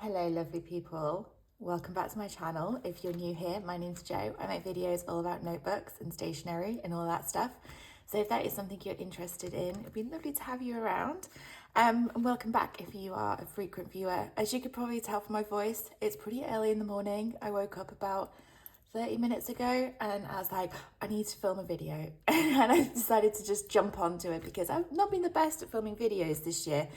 Hello lovely people, welcome back to my channel. If you're new here, my name's Jo. I make videos all about notebooks and stationery and all that stuff. So if that is something you're interested in, it'd be lovely to have you around. And welcome back if you are a frequent viewer. As you could probably tell from my voice, it's pretty early in the morning. I woke up about 30 minutes ago and I was like, I need to film a video. And I decided to just jump onto it because I've not been the best at filming videos this year.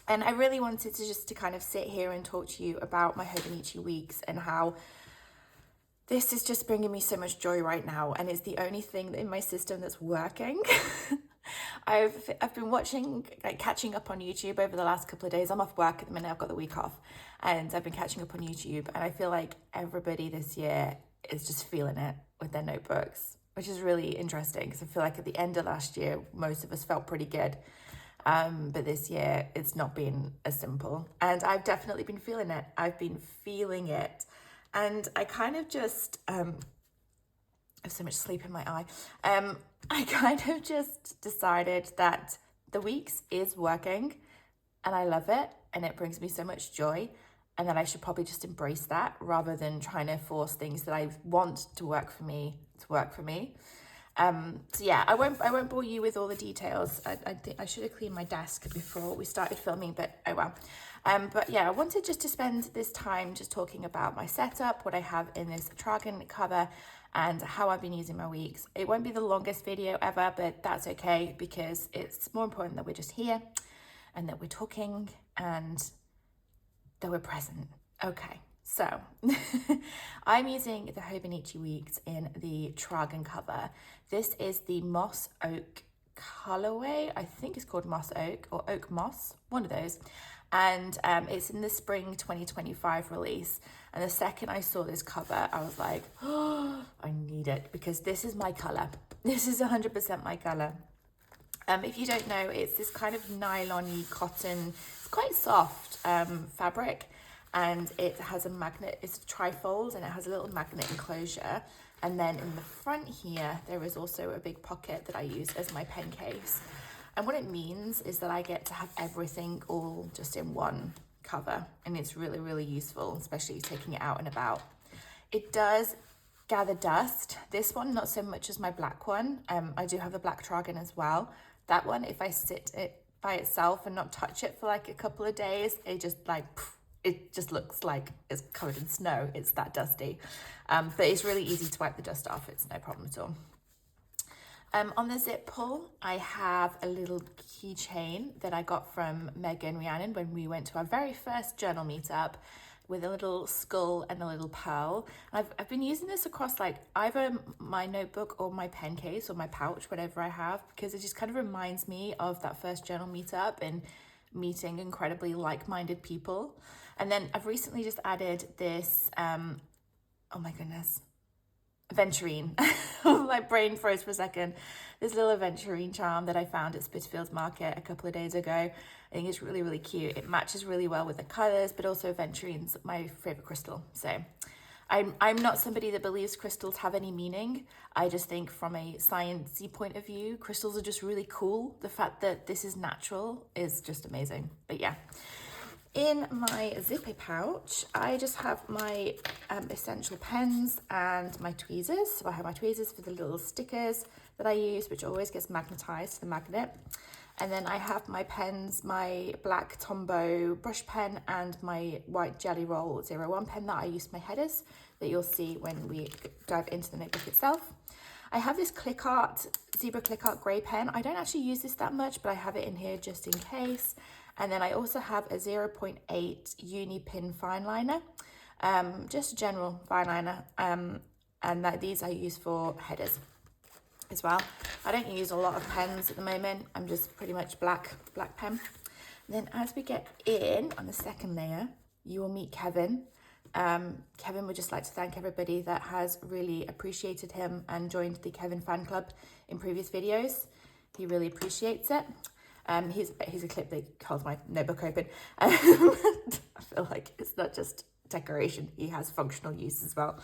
And I really wanted to just kind of sit here and talk to you about my Hobonichi Weeks and how this is just bringing me so much joy right now. And it's the only thing in my system that's working. I've been watching, catching up on YouTube over the last couple of days. I'm off work at the minute, I've got the week off. And I've been catching up on YouTube. And I feel like everybody this year is just feeling it with their notebooks, which is really interesting because I feel like at the end of last year, most of us felt pretty good. But this year it's not been as simple, and I've definitely been feeling it. I've been feeling it, and I kind of just I have so much sleep in my eye. I kind of just decided that the Weeks is working, and I love it, and it brings me so much joy, and that I should probably just embrace that rather than trying to force things that I want to work for me to work for me. So yeah, I won't bore you with all the details. I think I should have cleaned my desk before we started filming, but oh well. But yeah, I wanted just to spend this time just talking about my setup, what I have in this Tragen cover, and how I've been using my Weeks. It won't be the longest video ever, but that's okay because it's more important that we're just here and that we're talking and that we're present. Okay. So I'm using the Hobonichi Weeks in the Tragen cover. This is the Moss Oak colorway. I think it's called Moss Oak or Oakmoss, one of those. And it's in the spring 2025 release. And the second I saw this cover, I was like, oh, I need it because this is my color. This is 100% my color. If you don't know, it's this kind of nylon-y cotton, it's quite soft fabric. And it has a magnet, it's trifold, and it has a little magnet enclosure. And then in the front here, there is also a big pocket that I use as my pen case. And what it means is that I get to have everything all just in one cover. And it's really, really useful, especially taking it out and about. It does gather dust. This one, not so much as my black one. I do have a black Tragen as well. That one, if I sit it by itself and not touch it for like a couple of days, it just like, it just looks like it's covered in snow. It's that dusty. But it's really easy to wipe the dust off. It's no problem at all. On the zip pull, I have a little keychain that I got from Meg and Rhiannon when we went to our very first journal meetup with a little skull and a little pearl. I've been using this across like either my notebook or my pen case or my pouch, whatever I have, because it just kind of reminds me of that first journal meetup and meeting incredibly like-minded people. And then I've recently just added this, oh my goodness, aventurine. My brain froze for a second. This little aventurine charm that I found at Spitalfields Market a couple of days ago. I think it's really, really cute. It matches really well with the colors, but also aventuриne's my favorite crystal. So I'm not somebody that believes crystals have any meaning. I just think from a sciencey point of view, crystals are just really cool. The fact that this is natural is just amazing. But yeah. In my zippy pouch, I just have my essential pens and my tweezers. So I have my tweezers for the little stickers that I use, which always gets magnetized to the magnet. And then I have my pens, my black Tombow brush pen and my white Jelly Roll 01 pen that I use for my headers that you'll see when we dive into the notebook itself. I have this click art, zebra click art grey pen. I don't actually use this that much, but I have it in here just in case. And then I also have a 0.8 uni pin fine liner, just a general fine liner. And these I use for headers as well. I don't use a lot of pens at the moment. I'm just pretty much black pen. And then as we get in on the second layer, you will meet Kevin. Kevin would just like to thank everybody that has really appreciated him and joined the Kevin fan club in previous videos. He really appreciates it. Here's a clip that holds my notebook open. I feel like it's not just decoration, he has functional use as well.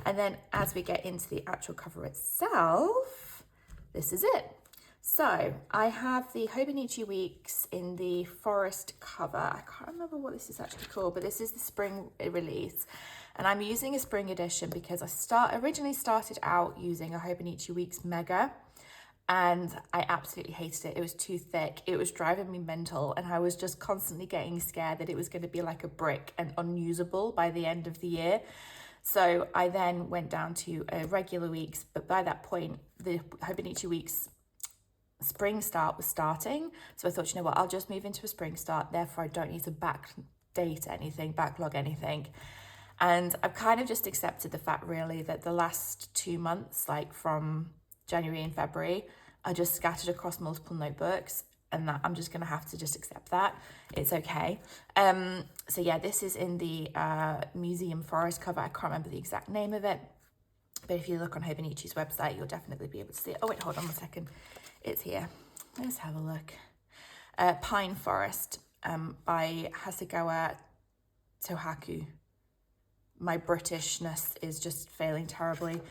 And then as we get into the actual cover itself, this is it. So I have the Hobonichi Weeks in the Forrest cover. I can't remember what this is actually called, but this is the spring release. And I'm using a spring edition because I originally started out using a Hobonichi Weeks Mega, and I absolutely hated it. It was too thick. It was driving me mental, and I was just constantly getting scared that it was going to be like a brick and unusable by the end of the year. So I then went down to a regular Weeks, but by that point, the Hobonichi Weeks spring start was starting. So I thought, you know what, I'll just move into a spring start. Therefore, I don't need to backlog anything. And I've kind of just accepted the fact really that the last 2 months, like from January and February, are just scattered across multiple notebooks, and that I'm just going to have to just accept that. It's okay. So yeah, this is in the Museum Forest cover. I can't remember the exact name of it, but if you look on Hobonichi's website, you'll definitely be able to see it. Oh wait, hold on one second. It's here. Let's have a look. Pine Forest by Hasegawa Tohaku. My Britishness is just failing terribly.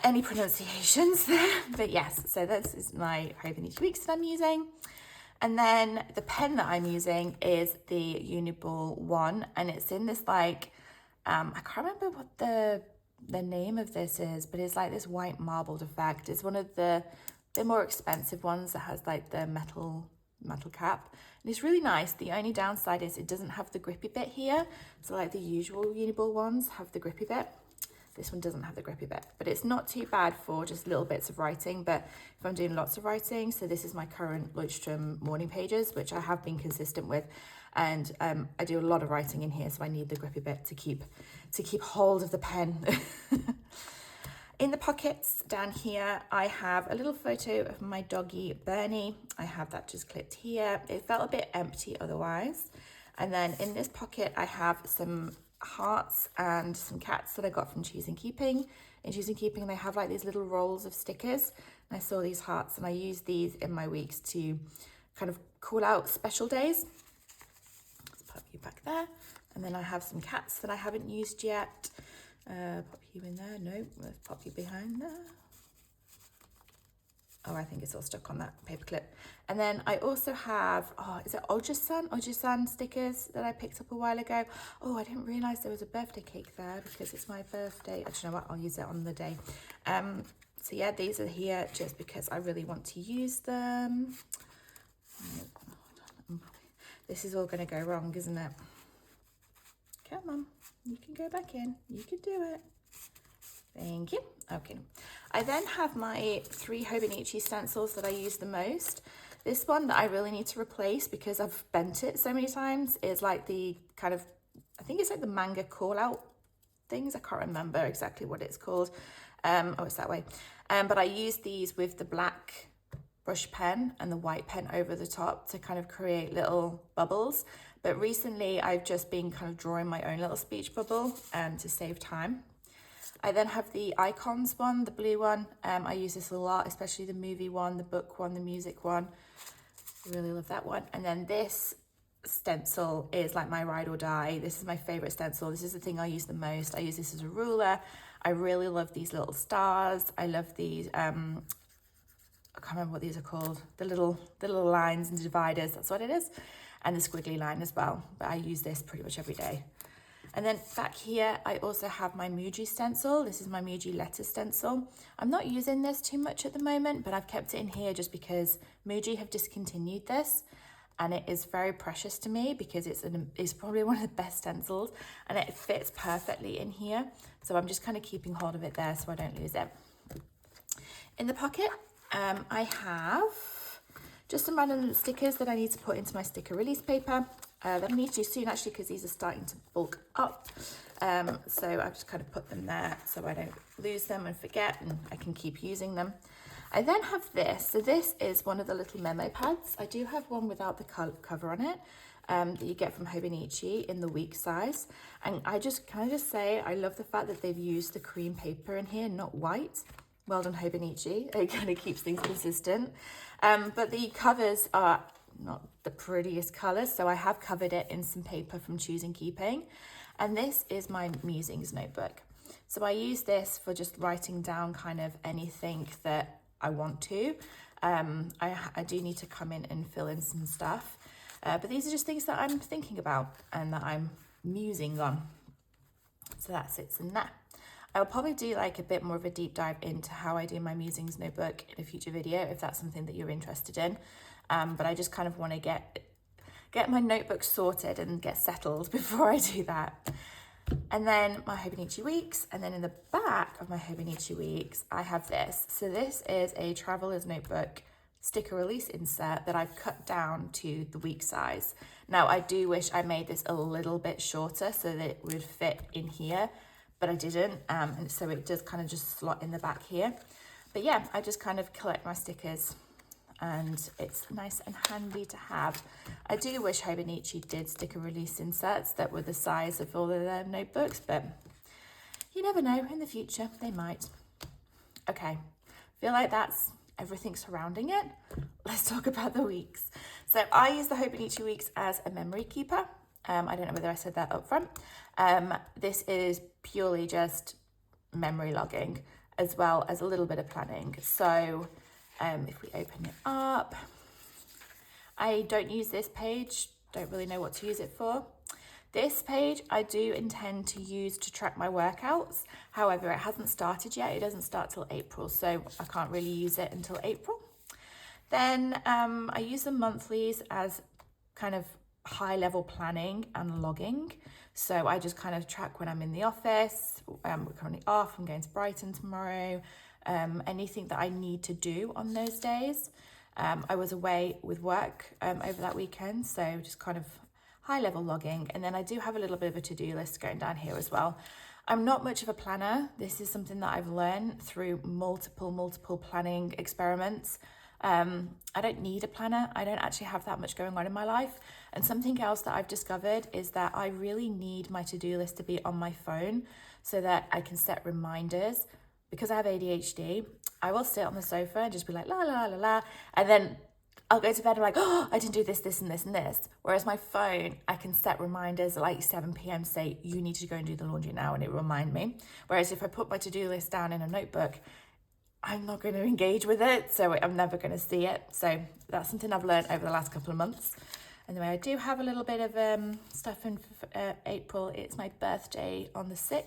Any pronunciations there? But yes, so this is my Hobonichi Weeks that I'm using. And then the pen that I'm using is the Uniball one, and it's in this like, I can't remember what the name of this is, but it's like this white marbled effect. It's one of the more expensive ones that has like the metal cap, and it's really nice. The only downside is it doesn't have the grippy bit here, so like the usual Uniball ones have the grippy bit. This one doesn't have the grippy bit, but it's not too bad for just little bits of writing. But if I'm doing lots of writing, so this is my current Leuchtturm morning pages, which I have been consistent with, and I do a lot of writing in here, so I need the grippy bit to keep hold of the pen. In the pockets down here, I have a little photo of my doggy Bernie. I have that just clipped here. It felt a bit empty otherwise. And then in this pocket, I have some hearts and some cats that I got from Choosing Keeping. In Choosing Keeping, they have like these little rolls of stickers. And I saw these hearts, and I use these in my weeks to kind of call out special days. Let's pop you back there. And then I have some cats that I haven't used yet. Pop you in there. No, let's pop you behind there. Oh, I think it's all stuck on that paper clip. And then I also have, is it Ojisan stickers that I picked up a while ago. Oh, I didn't realize there was a birthday cake there because it's my birthday. Actually, you know what? I'll use it on the day. So yeah, these are here just because I really want to use them. This is all going to go wrong, isn't it? Come on, you can go back in. You can do it. Thank you. Okay. I then have my 3 Hobonichi stencils that I use the most. This one that I really need to replace because I've bent it so many times is like the kind of, I think it's like the manga call out things. I can't remember exactly what it's called. Oh, it's that way. But I use these with the black brush pen and the white pen over the top to kind of create little bubbles. But recently I've just been kind of drawing my own little speech bubble to save time. I then have the icons one, the blue one. I use this a lot, especially the movie one, the book one, the music one. I really love that one. And then this stencil is like my ride or die. This is my favorite stencil. This is the thing I use the most. I use this as a ruler. I really love these little stars. I love these, I can't remember what these are called. The little lines and dividers, that's what it is. And the squiggly line as well. But I use this pretty much every day. And then back here, I also have my Muji stencil. This is my Muji letter stencil. I'm not using this too much at the moment, but I've kept it in here just because Muji have discontinued this. And it is very precious to me because it's probably one of the best stencils, and it fits perfectly in here. So I'm just kind of keeping hold of it there so I don't lose it. In the pocket, I have just some random stickers that I need to put into my sticker release paper. That I need to do soon actually because these are starting to bulk up. So I've just kind of put them there so I don't lose them and forget, and I can keep using them. I then have this. So this is one of the little memo pads. I do have one without the cover on it that you get from Hobonichi in the week size. And can I just say, I love the fact that they've used the cream paper in here, not white. Well done, Hobonichi. It kind of keeps things consistent. But the covers are not the prettiest colours, so I have covered it in some paper from Choosing Keeping. And this is my musings notebook. So I use this for just writing down kind of anything that I want to. I do need to come in and fill in some stuff. But these are just things that I'm thinking about and that I'm musing on. So that sits in there. I'll probably do like a bit more of a deep dive into how I do my musings notebook in a future video, if that's something that you're interested in. But I just kind of want to get my notebook sorted and get settled before I do that. And then my Hobonichi Weeks, and then in the back of my Hobonichi Weeks, I have this. So this is a traveler's notebook sticker release insert that I've cut down to the week size. Now, I do wish I made this a little bit shorter so that it would fit in here, but I didn't, and so it does kind of just slot in the back here. But yeah, I just kind of collect my stickers, and it's nice and handy to have. I do wish Hobonichi did sticker release inserts that were the size of all of their notebooks, but you never know, in the future they might. Okay, feel like that's everything surrounding it. Let's talk about the weeks. So I use the Hobonichi Weeks as a memory keeper. I don't know whether I said that up front. This is purely just memory logging as well as a little bit of planning. So if we open it up, I don't use this page, don't really know what to use it for. This page I do intend to use to track my workouts. However, it hasn't started yet. It doesn't start till April, so I can't really use it until April. Then I use the monthlies as kind of high level planning and logging. So I just kind of track when I'm in the office, we're currently off, I'm going to Brighton tomorrow, anything that I need to do on those days. I was away with work over that weekend, so just kind of high level logging. And then I do have a little bit of a to-do list going down here as well. I'm not much of a planner. This is something that I've learned through multiple planning experiments. I don't need a planner. I don't actually have that much going on in my life. And something else that I've discovered is that I really need my to-do list to be on my phone so that I can set reminders. Because I have ADHD, I will sit on the sofa and just be like, la, la, la, la. And then I'll go to bed and I'm like, oh, I didn't do this, this, and this, and this. Whereas my phone, I can set reminders at like 7 p.m. say, you need to go and do the laundry now, and it will remind me. Whereas if I put my to-do list down in a notebook, I'm not going to engage with it, so I'm never going to see it. So that's something I've learned over the last couple of months. Anyway, I do have a little bit of stuff in April. It's my birthday on the 6th.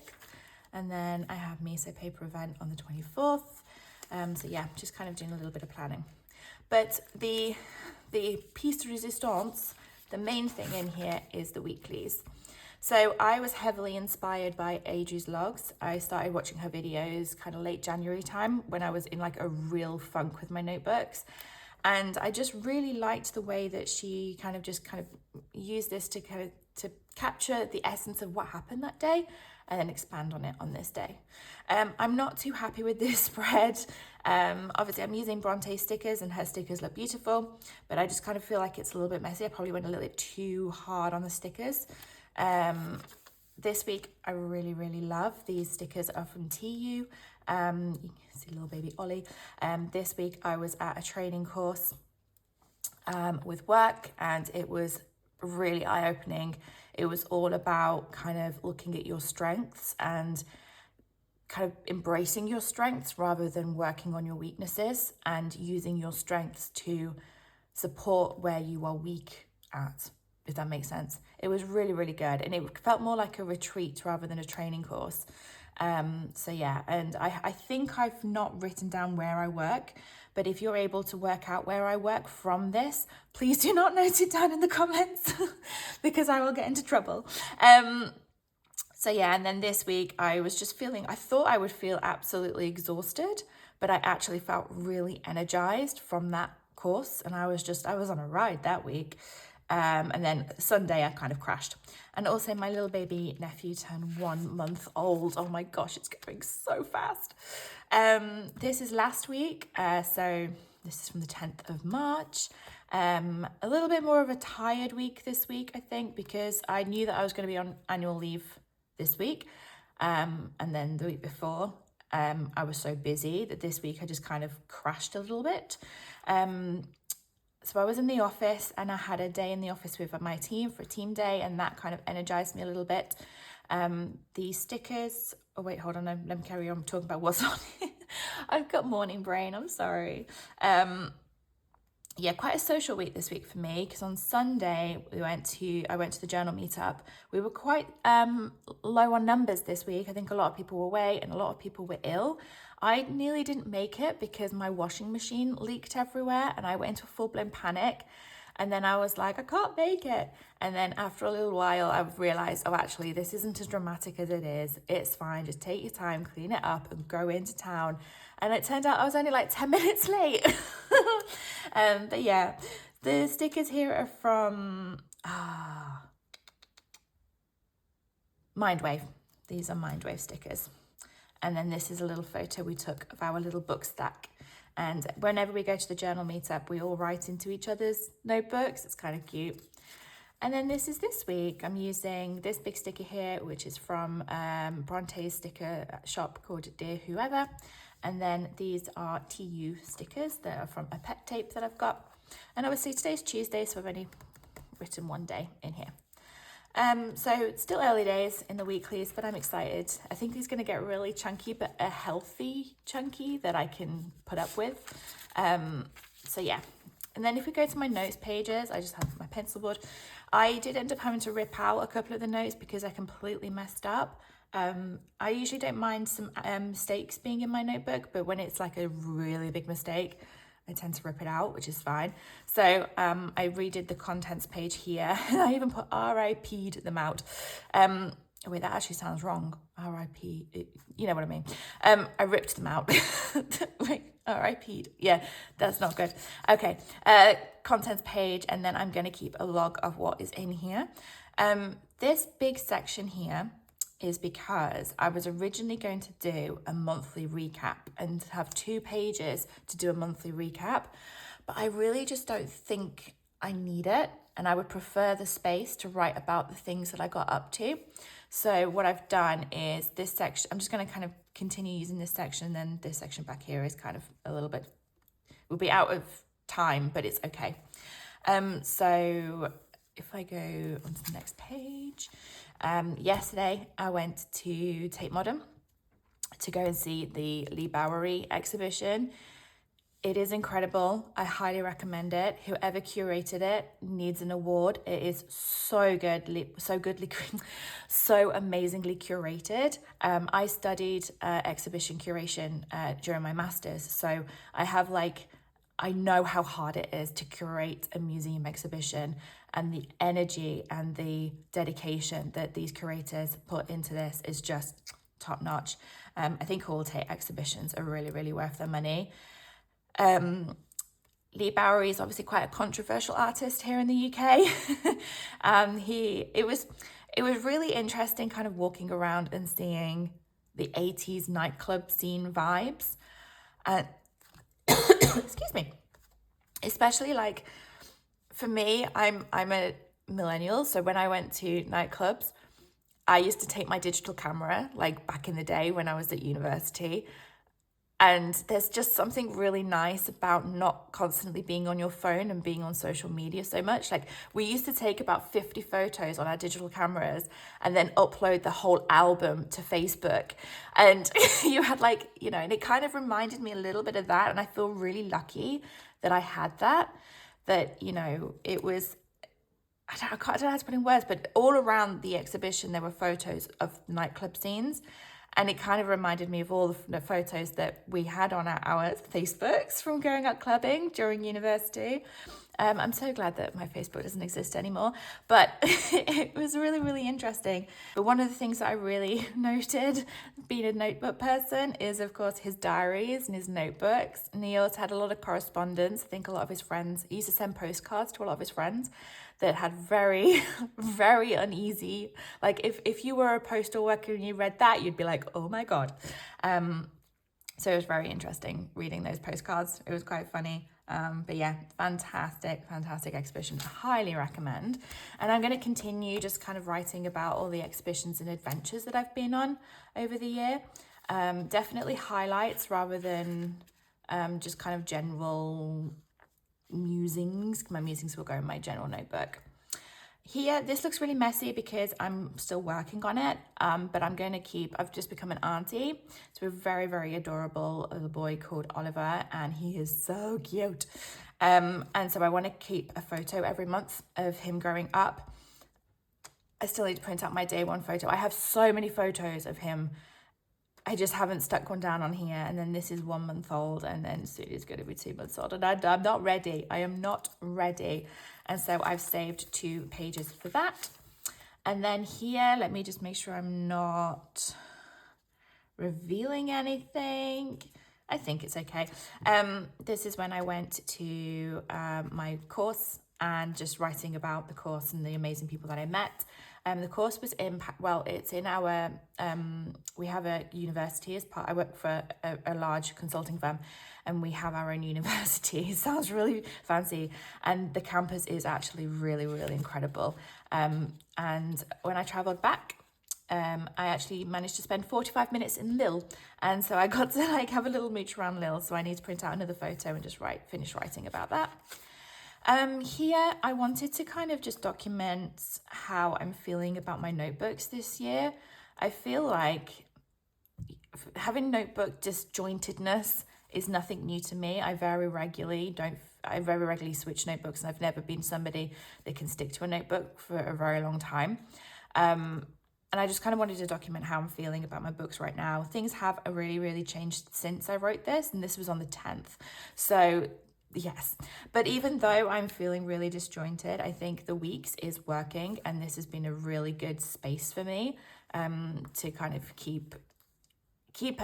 And then I have Miso Paper event on the 24th. So yeah, just kind of doing a little bit of planning. But the piece de resistance, the main thing in here is the weeklies. So I was heavily inspired by Adri's logs. I started watching her videos kind of late January time when I was in like a real funk with my notebooks. And I just really liked the way that she kind of used this to capture the essence of what happened that day and then expand on it on this day. I'm not too happy with this spread. Obviously I'm using Bronte stickers and her stickers look beautiful, but I just kind of feel like it's a little bit messy. I probably went a little bit too hard on the stickers. This week I really love these stickers are from Teayou. You can see little baby Ollie. This week I was at a training course with work, and it was really eye-opening. It was all about kind of looking at your strengths and kind of embracing your strengths rather than working on your weaknesses, and using your strengths to support where you are weak at, if that makes sense. It was really good, and it felt more like a retreat rather than a training course. So yeah, and I think I've not written down where I work, but if you're able to work out where I work from this, please do not note it down in the comments because I will get into trouble. So yeah, and then this week I was just I thought I would feel absolutely exhausted, but I actually felt really energized from that course, and I was on a ride that week. And then Sunday I kind of crashed. And also my little baby nephew turned 1 month old. Oh my gosh, it's going so fast. This is last week. So this is from the 10th of March. A little bit more of a tired week this week, I think, because I knew that I was going to be on annual leave this week. And then the week before, I was so busy that this week I just kind of crashed a little bit. So I was in the office, and I had a day in the office with my team for a team day, and that kind of energized me a little bit. The stickers, oh wait, hold on, let me carry on talking about what's on it. I've got morning brain, I'm sorry. yeah, quite a social week this week for me, because on Sunday I went to the journal meetup. We were quite low on numbers this week. I think a lot of people were away and a lot of people were ill. I nearly didn't make it because my washing machine leaked everywhere and I went into a full-blown panic. And then I was like, I can't make it. And then after a little while, I realized, oh, actually, this isn't as dramatic as it is. It's fine. Just take your time, clean it up and go into town. And it turned out I was only like 10 minutes late. But yeah, the stickers here are from Mindwave. These are Mindwave stickers. And then this is a little photo we took of our little book stack. And whenever we go to the journal meetup, we all write into each other's notebooks. It's kind of cute. And then this is this week. I'm using this big sticker here, which is from Bronte's sticker shop called Dear Whoever. And then these are Teayou stickers that are from a pet tape that I've got. And obviously today's Tuesday, so I've only written one day in here. So it's still early days in the weeklies, but I'm excited. I think these are going to get really chunky, but a healthy chunky that I can put up with. So yeah. And then if we go to my notes pages, I just have my pencil board. I did end up having to rip out a couple of the notes because I completely messed up. I usually don't mind some mistakes being in my notebook, but when it's like a really big mistake, I tend to rip it out, which is fine. So I redid the contents page here, and I even put RIP'd them out. Wait, that actually sounds wrong. RIP, you know what I mean. I ripped them out. Wait, RIP'd. Yeah, that's not good. Okay, contents page, and then I'm going to keep a log of what is in here. This big section here is because I was originally going to do a monthly recap and have 2 pages to do a monthly recap, but I really just don't think I need it, and I would prefer the space to write about the things that I got up to. So what I've done is this section, I'm just going to kind of continue using this section, and then this section back here is kind of a little bit, will be out of time, but it's okay. So if I go on to the next page, yesterday I went to Tate Modern to go and see the Lee Bowery exhibition. It is incredible. I highly recommend it. Whoever curated it needs an award. It is so good, so amazingly curated. I studied exhibition curation during my master's, so I know how hard it is to curate a museum exhibition, and the energy and the dedication that these curators put into this is just top notch. I think all Tate exhibitions are really, really worth their money. Lee Bowery is obviously quite a controversial artist here in the UK. It was really interesting kind of walking around and seeing the 80s nightclub scene vibes. Excuse me. Especially like for me, I'm a millennial, so when I went to nightclubs, I used to take my digital camera like back in the day when I was at university. And there's just something really nice about not constantly being on your phone and being on social media so much. Like we used to take about 50 photos on our digital cameras and then upload the whole album to Facebook. And you had and it kind of reminded me a little bit of that. And I feel really lucky that I had that, it was, I don't know how to put in words, but all around the exhibition, there were photos of nightclub scenes. And it kind of reminded me of all the photos that we had on our Facebooks from going out clubbing during university. I'm so glad that my Facebook doesn't exist anymore, but it was really, really interesting. But one of the things that I really noted, being a notebook person, is of course his diaries and his notebooks. And he also had a lot of correspondence. I think a lot of his friends, he used to send postcards to a lot of his friends that had very, very uneasy, like if you were a postal worker and you read that, you'd be like, oh my God. So it was very interesting reading those postcards. It was quite funny. But yeah, fantastic exhibition. Highly recommend. And I'm going to continue just kind of writing about all the exhibitions and adventures that I've been on over the year. Definitely highlights rather than just kind of general musings. My musings will go in my general notebook. Here, this looks really messy because I'm still working on it, but I've just become an auntie. So a very, very adorable little boy called Oliver, and he is so cute. And so I want to keep a photo every month of him growing up. I still need to print out my day one photo. I have so many photos of him. I just haven't stuck one down on here. And then this is 1 month old, and then soon he's going to be 2 months old. And I'm not ready. I am not ready. And so I've saved 2 pages for that. And then here, let me just make sure I'm not revealing anything. I think it's okay. This is when I went to my course and just writing about the course and the amazing people that I met. The course was it's in our, we have a university as part, I work for a large consulting firm, and we have our own university. It sounds really fancy. And the campus is actually really, really incredible. And when I traveled back, I actually managed to spend 45 minutes in Lille. And so I got to like have a little mooch around Lille. So I need to print out another photo and just finish writing about that. Here, I wanted to kind of just document how I'm feeling about my notebooks this year. I feel like having notebook disjointedness is nothing new to me. I very regularly switch notebooks, and I've never been somebody that can stick to a notebook for a very long time. And I just kind of wanted to document how I'm feeling about my books right now. Things have really, really changed since I wrote this, and this was on the 10th. So yes, but even though I'm feeling really disjointed, I think the weeks is working, and this has been a really good space for me to kind of keep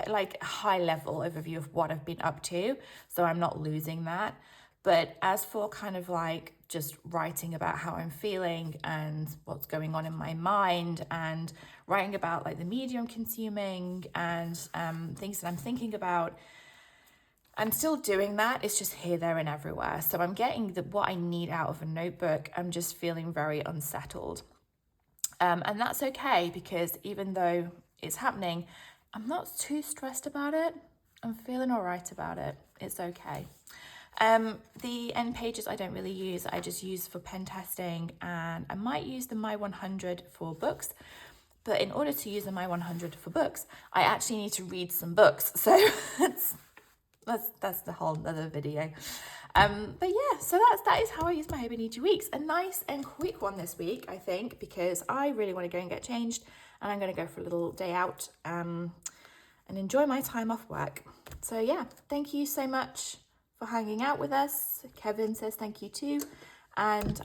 like a high level overview of what I've been up to, so I'm not losing that. But as for kind of like just writing about how I'm feeling and what's going on in my mind, and writing about like the media I'm consuming and things that I'm thinking about, I'm still doing that. It's just here, there, and everywhere. So I'm getting what I need out of a notebook. I'm just feeling very unsettled. And that's okay, because even though it's happening, I'm not too stressed about it. I'm feeling all right about it. It's okay. The end pages I don't really use. I just use for pen testing, and I might use the My 100 for books. But in order to use the My 100 for books, I actually need to read some books. So that's the whole other video. But yeah, so that is how I use my Hobonichi Weeks. A nice and quick one this week, I think, because I really want to go and get changed, and I'm going to go for a little day out and enjoy my time off work. So yeah, thank you so much for hanging out with us. Kevin says thank you too. And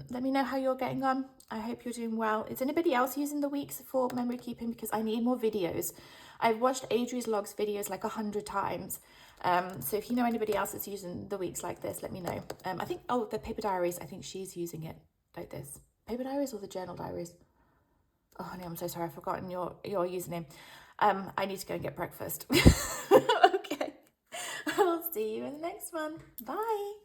let me know how you're getting on. I hope you're doing well. Is anybody else using the weeks for memory keeping? Because I need more videos. I've watched Adri's Logs videos like 100 times. So if you know anybody else that's using the weeks like this, let me know. I think, the paper diaries, I think she's using it like this. Paper diaries or the journal diaries? Oh, honey, I'm so sorry. I've forgotten your username. I need to go and get breakfast. Okay. I'll see you in the next one. Bye.